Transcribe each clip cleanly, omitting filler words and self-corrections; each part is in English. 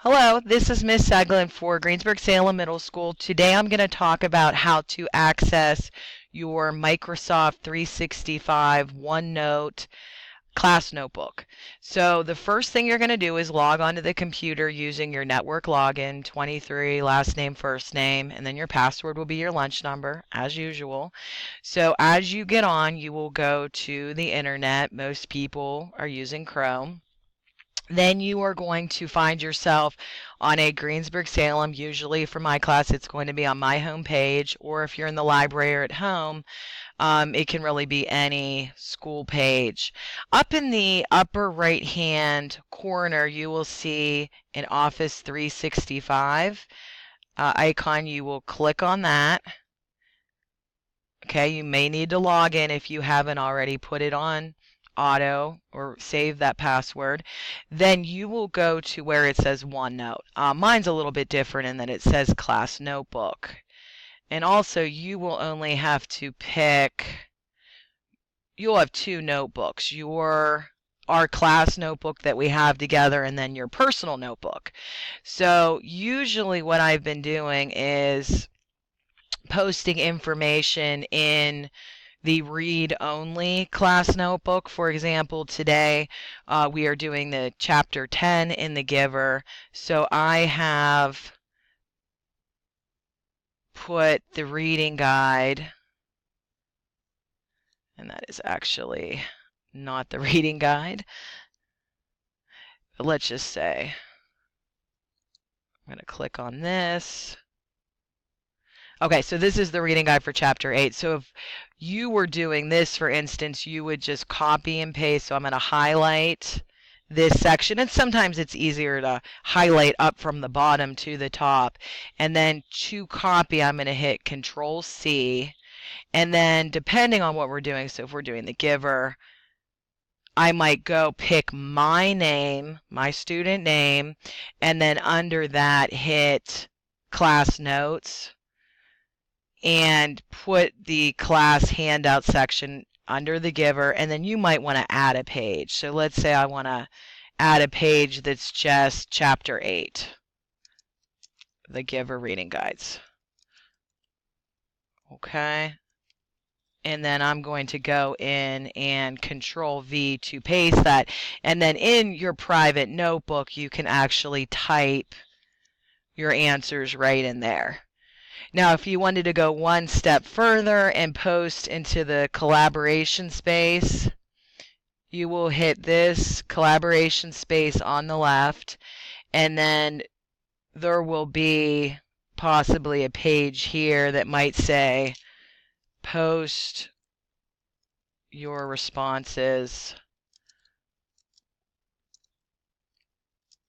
Hello, this is Miss Seglin for Greensburg-Salem Middle School. Today I'm going to talk about how to access your Microsoft 365 OneNote class notebook. So the first thing you're going to do is log onto the computer using your network login, 23, last name, first name, and then your password will be your lunch number, as usual. So as you get on, you will go to the internet. Most people are using Chrome. Then you are going to find yourself on a Greensburg-Salem. Usually for my class, it's going to be on my home page, or if you're in the library or at home, it can really be any school page. Up in the upper right-hand corner, you will see an Office 365 icon. You will click on that. Okay, you may need to log in if you haven't already put it on auto or save that password. Then you will go to where it says OneNote. Mine's a little bit different in that it says class notebook. And also you will only have to pick, you'll have two notebooks, our class notebook that we have together and then your personal notebook. So usually what I've been doing is posting information in the read-only class notebook. For example, today we are doing the chapter 10 in the Giver. So I have put the reading guide, and that is actually not the reading guide. But let's just say I'm going to click on this. Okay, so this is the reading guide for chapter 8. So if you were doing this, for instance, you would just copy and paste. So I'm going to highlight this section, and sometimes it's easier to highlight up from the bottom to the top. And then to copy, I'm going to hit Control C. And then depending on what we're doing, so if we're doing the Giver, I might go pick my name, my student name, and then under that hit Class Notes and put the class handout section under the Giver, and then you might want to add a page. So let's say I want to add a page that's just chapter 8, the Giver reading guides. Okay. And then I'm going to go in and Control V to paste that. And then in your private notebook, you can actually type your answers right in there. Now, if you wanted to go one step further and post into the collaboration space, you will hit this collaboration space on the left, and then there will be possibly a page here that might say, post your responses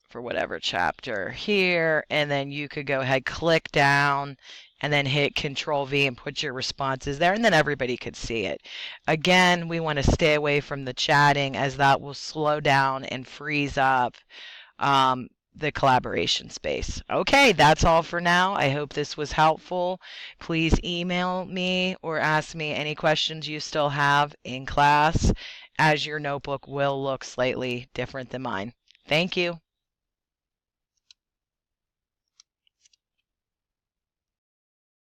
for whatever chapter here, and then you could go ahead, click down, and then hit Control V and put your responses there, and then everybody could see it. Again, we want to stay away from the chatting, as that will slow down and freeze up the collaboration space. Okay, that's all for now. I hope this was helpful. Please email me or ask me any questions you still have in class, as your notebook will look slightly different than mine. Thank you.